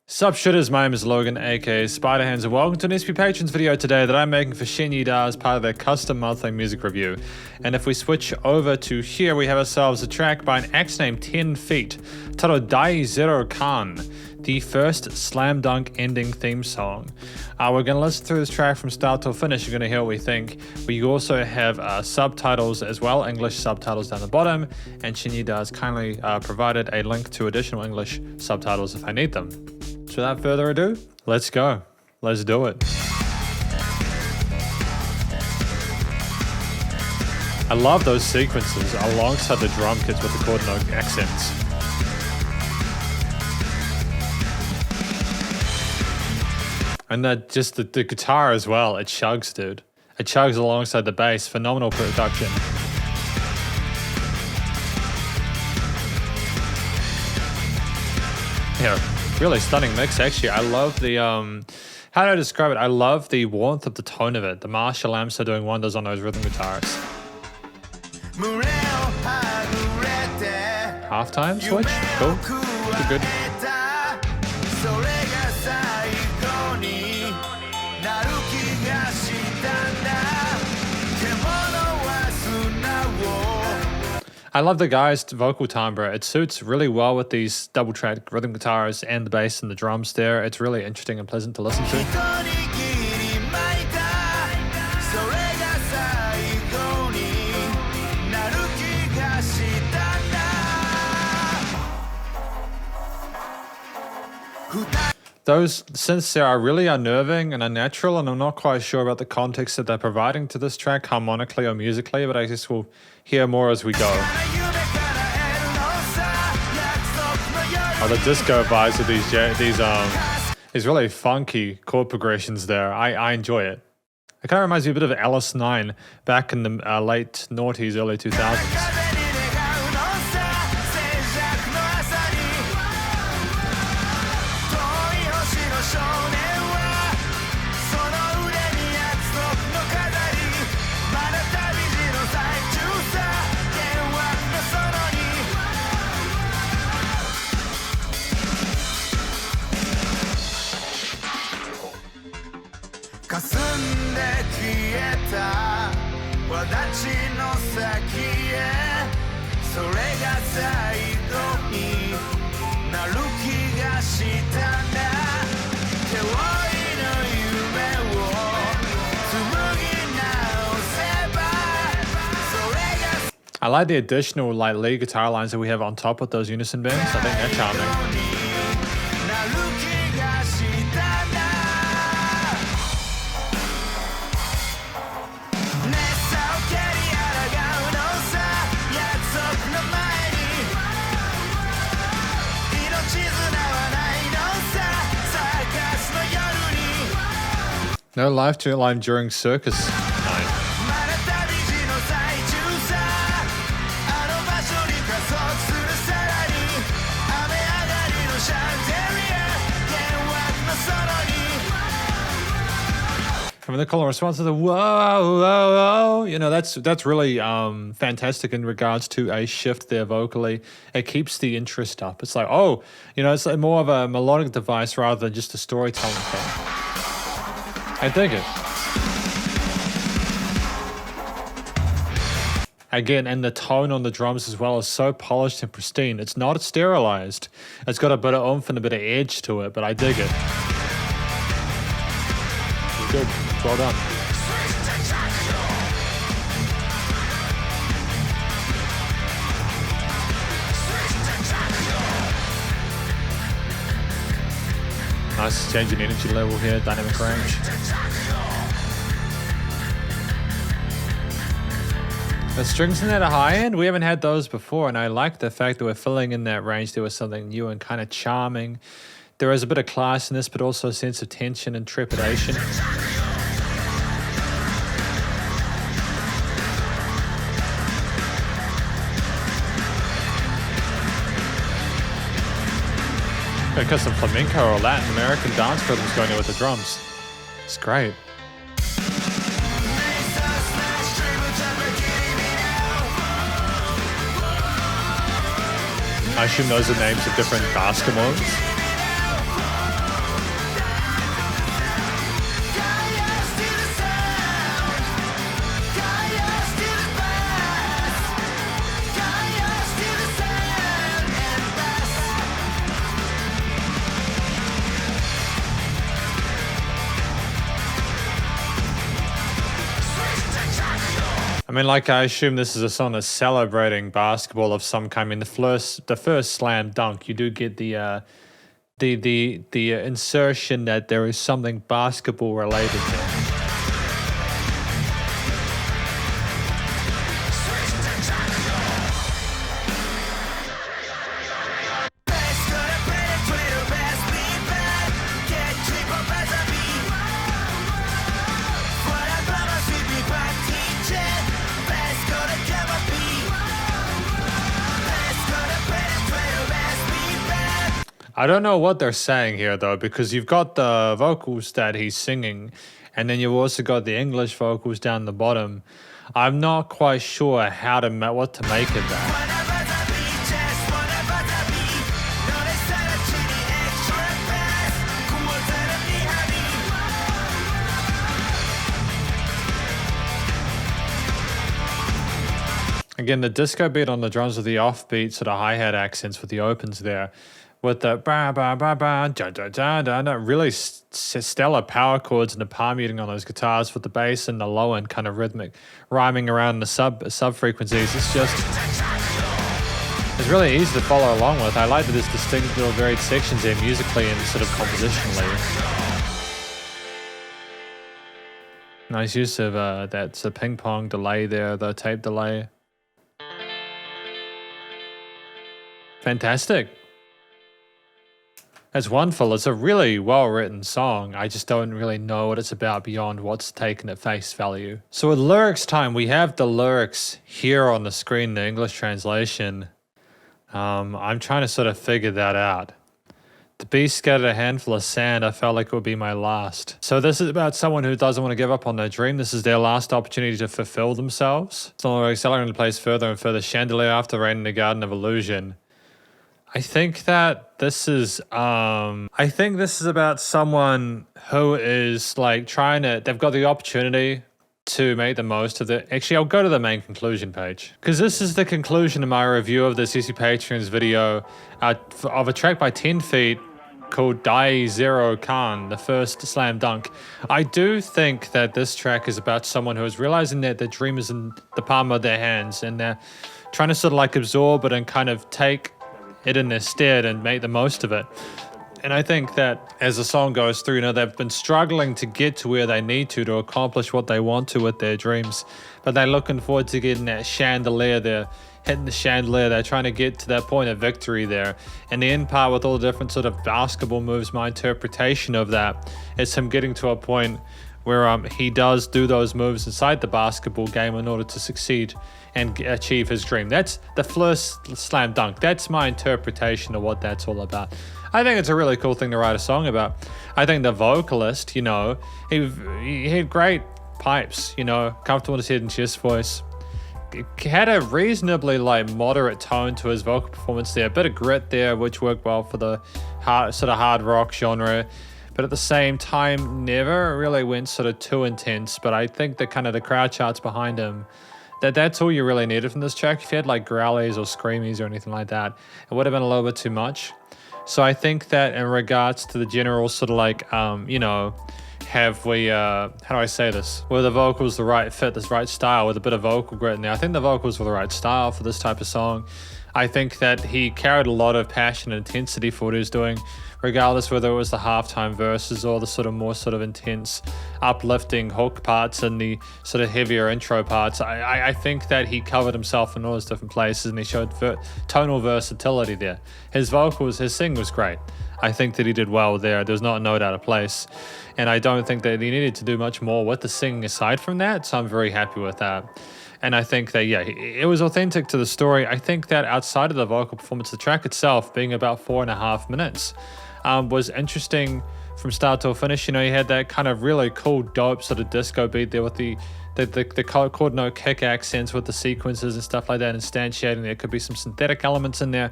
Sup Shredders, my name is Logan, aka Spiderhands, and welcome to an SP Patrons video today that I'm making for Chen Yida as part of their custom monthly music review. And if we switch over to here, we have ourselves a track by an acts named 10 Feet, titled Dai Zero Kan, the first slam dunk ending theme song. We're going to listen through this track from start till finish. You're going to hear what we think. We also have subtitles as well, English subtitles down the bottom, and Chen Yida has kindly provided a link to additional English subtitles if I need them. So without further ado, let's go. Let's do it. I love those sequences alongside the drum kits with the chord note accents. And that just the guitar as well, it chugs, dude. It chugs alongside the bass. Phenomenal production. Yeah. Really stunning mix, actually. I love the, how do I describe it? I love the warmth of the tone of it. The Marshall amps are doing wonders on those rhythm guitars. Halftime switch? Cool. Good. I love the guy's vocal timbre. It suits really well with these double track rhythm guitars and the bass and the drums there. It's really interesting and pleasant to listen to. Those synths there are really unnerving and unnatural, and I'm not quite sure about the context that they're providing to this track harmonically or musically, but I guess we'll hear more as we go. Oh, the disco vibes of these really funky chord progressions there. I enjoy it. It kind of reminds me a bit of Alice 9 back in the late noughties, early 2000s. I like the additional lead guitar lines that we have on top of those unison bends. I think they're charming. No live to line during circus night. I mean, the call and response to the whoa, whoa, whoa, you know, that's really fantastic in regards to a shift there vocally. It keeps the interest up. It's like, oh, you know, it's like more of a melodic device rather than just a storytelling thing. I dig it. Again, and the tone on the drums as well is so polished and pristine. It's not sterilized. It's got a bit of oomph and a bit of edge to it, but I dig it. Good. Well done. Nice change in energy level here, dynamic range. The strings in at a high end, we haven't had those before, and I like the fact that we're filling in that range there with something new and kind of charming. There is a bit of class in this, but also a sense of tension and trepidation. Got some flamenco or Latin American dance rhythms going in with the drums. It's great. I assume those are names of different basketballs. mean, like, I assume this is a song that's celebrating basketball of some kind. I mean, the first slam dunk, you do get the insertion that there is something basketball related there. I don't know what they're saying here though, because you've got the vocals that he's singing, and then you've also got the English vocals down the bottom. I'm not quite sure what to make of that. Again, the disco beat on the drums with the offbeat sort of hi-hat accents with the opens there. With the ba ba ba ba da da da da da, really stellar power chords and the palm muting on those guitars with the bass and the low end kind of rhythmic rhyming around the sub frequencies. It's really easy to follow along with. I like that there's distinct little varied sections there musically and sort of compositionally. Nice use of that ping pong delay there, the tape delay. Fantastic. It's wonderful. It's a really well-written song. I just don't really know what it's about beyond what's taken at face value. So with lyrics time, we have the lyrics here on the screen, the English translation. I'm trying to sort of figure that out. The beast scattered a handful of sand. I felt like it would be my last. So this is about someone who doesn't want to give up on their dream. This is their last opportunity to fulfill themselves. So they're accelerating the place further and further. Chandelier after rain in the garden of illusion. I think that this is about someone who is like they've got the opportunity to make the most of it. Actually, I'll go to the main conclusion page because this is the conclusion of my review of this SP Patrons video of a track by 10 Feet called Dai Zero Kan, the first slam dunk. I do think that this track is about someone who is realizing that their dream is in the palm of their hands and they're trying to sort of like absorb it and kind of take it in their stead and make the most of it. And I think that as the song goes through, they've been struggling to get to where they need to accomplish what they want to with their dreams, but they're looking forward to getting that chandelier. They're hitting the chandelier. They're trying to get to that point of victory there. And the end part with all the different sort of basketball moves, my interpretation of that is him getting to a point where he does do those moves inside the basketball game in order to succeed and achieve his dream. That's the first slam dunk. That's my interpretation of what that's all about. I think it's a really cool thing to write a song about. I think the vocalist, he had great pipes, comfortable in his head and chest voice. He had a reasonably moderate tone to his vocal performance there. A bit of grit there, which worked well for the hard rock genre. But at the same time, never really went sort of too intense. But I think that kind of the crowd charts behind him, that's all you really needed from this track. If you had like growlies or screamies or anything like that, it would have been a little bit too much. So I think that in regards to the general sort of have we, how do I say this? Were the vocals the right fit, this right style with a bit of vocal grit in there? I think the vocals were the right style for this type of song. I think that he carried a lot of passion and intensity for what he was doing, regardless whether it was the halftime verses or the sort of more sort of intense, uplifting hook parts and the sort of heavier intro parts. I think that he covered himself in all those different places and he showed tonal versatility there. His singing was great. I think that he did well there. There's not a note out of place. And I don't think that he needed to do much more with the singing aside from that, so I'm very happy with that. And I think that, it was authentic to the story. I think that outside of the vocal performance, the track itself being about 4.5 minutes was interesting from start to finish. You had that kind of really cool, dope sort of disco beat there with the chord note kick accents with the sequences and stuff like that, instantiating. There could be some synthetic elements in there.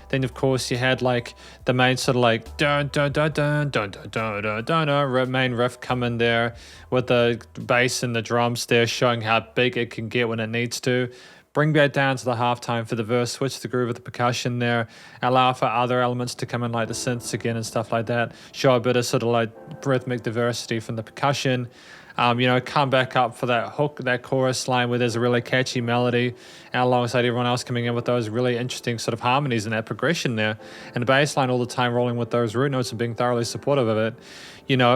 Then of course you had like the main sort of like dun dun dun dun dun dun dun dun dun main riff coming there with the bass and the drums there, showing how big it can get when it needs to. Bring that down to the halftime for the verse, switch the groove with the percussion there, allow for other elements to come in like the synths again and stuff like that, show a bit of sort of like rhythmic diversity from the percussion. come back up for that hook, that chorus line where there's a really catchy melody, and alongside everyone else coming in with those really interesting sort of harmonies and that progression there, and the bass line all the time rolling with those root notes and being thoroughly supportive of it.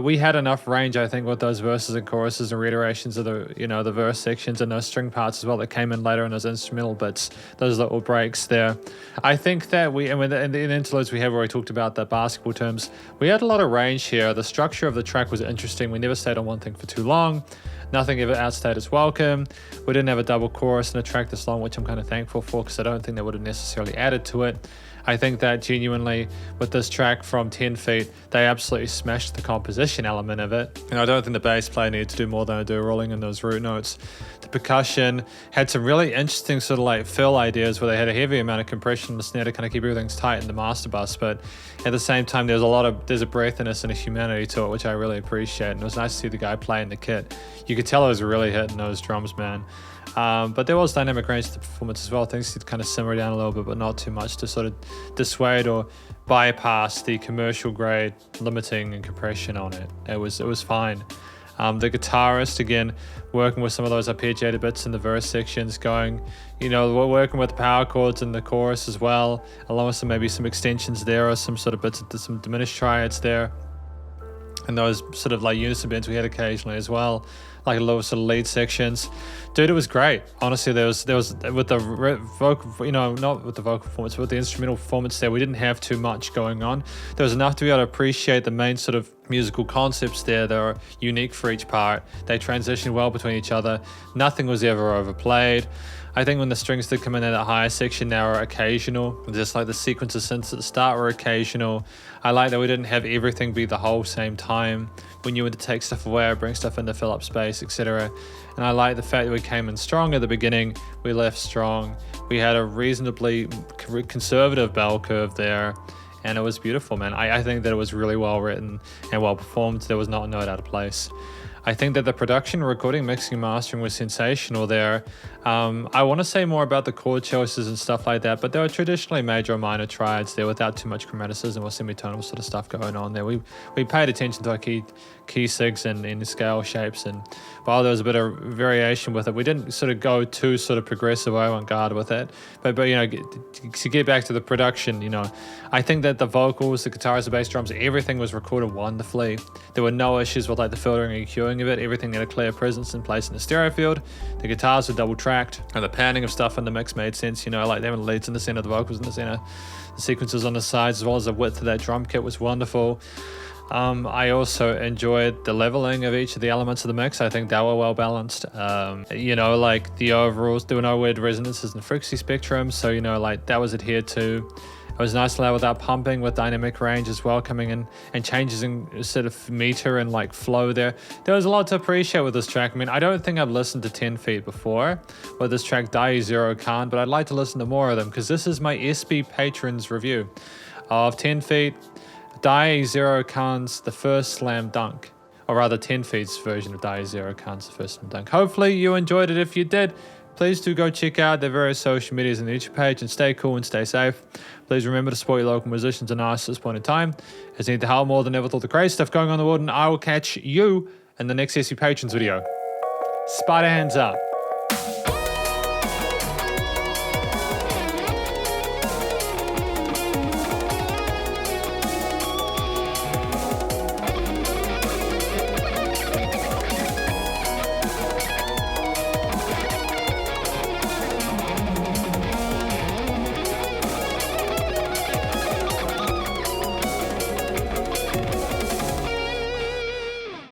We had enough range, I think, with those verses and choruses and reiterations of the verse sections and those string parts as well that came in later in those instrumental bits, those little breaks there. I think that in the interludes we have where we talked about the basketball terms, we had a lot of range here. The structure of the track was interesting. We never stayed on one thing for too long. Nothing ever outstayed its welcome. We didn't have a double chorus in a track this long, which I'm kind of thankful for because I don't think that would have necessarily added to it. I think that genuinely with this track from 10 Feet, they absolutely smashed the composition element of it. And I don't think the bass player needed to do more than do rolling in those root notes. The percussion had some really interesting sort of like fill ideas where they had a heavy amount of compression in the snare to kind of keep everything tight in the master bus, but at the same time there's a breathiness and a humanity to it, which I really appreciate. And it was nice to see the guy playing the kit. You could tell it was really hitting those drums, man. But there was dynamic range to the performance as well. Things could kind of simmer down a little bit, but not too much to sort of dissuade or bypass the commercial grade limiting and compression on it. It was fine. The guitarist, again, working with some of those arpeggiated bits in the verse sections, working with the power chords in the chorus as well, along with maybe some extensions there or some sort of bits of some diminished triads there. And those sort of like unison bends we had occasionally as well, like a little sort of lead sections. Dude, it was great. Honestly, there was with the vocal, not with the vocal performance, but with the instrumental performance there, we didn't have too much going on. There was enough to be able to appreciate the main sort of musical concepts there that are unique for each part. They transitioned well between each other. Nothing was ever overplayed. I think when the strings did come in at that higher section, they were occasional. Just like the sequences since at the start were occasional. I like that we didn't have everything be the whole same time. We knew when to take stuff away or bring stuff in to fill up space, etc. And I like the fact that we came in strong at the beginning. We left strong. We had a reasonably conservative bell curve there. And it was beautiful, man. I think that it was really well written and well performed. There was not a note out of place. I think that the production, recording, mixing, mastering was sensational there. I want to say more about the chord choices and stuff like that, but there were traditionally major or minor triads there without too much chromaticism or semitonal sort of stuff going on there. We paid attention to our key sigs and scale shapes, and while there was a bit of variation with it, we didn't sort of go too sort of progressive or avant-garde with it. But to get back to the production, I think that the vocals, the guitars, the bass drums, everything was recorded wonderfully. There were no issues with like the filtering and EQing of it. Everything had a clear presence in place in the stereo field. The guitars were double tracked, and the panning of stuff in the mix made sense. Like they were the leads in the center, the vocals in the center, the sequences on the sides, as well as the width of that drum kit was wonderful. I also enjoyed the leveling of each of the elements of the mix. I think they were well balanced. Like the overalls, there were no weird resonances in the frequency spectrum, so like that was adhered to. It was nice to allow without pumping, with dynamic range as well coming in, and changes in sort of meter and like flow there. There was a lot to appreciate with this track. I mean, I don't think I've listened to 10 Feet before with this track Dai Zero Kan, but I'd like to listen to more of them because this is my SP Patrons review of 10 Feet, Dai Zero Kan's The First Slam Dunk, or rather 10 Feet's version of Dai Zero Kan's The First Slam Dunk. Hopefully you enjoyed it. If you did, please do go check out their various social medias and the YouTube page, and stay cool and stay safe. Please remember to support your local musicians and artists at this point in time, as they need the help more than ever with all the crazy stuff going on in the world, and I will catch you in the next SP Patrons video. Spiderhands Out.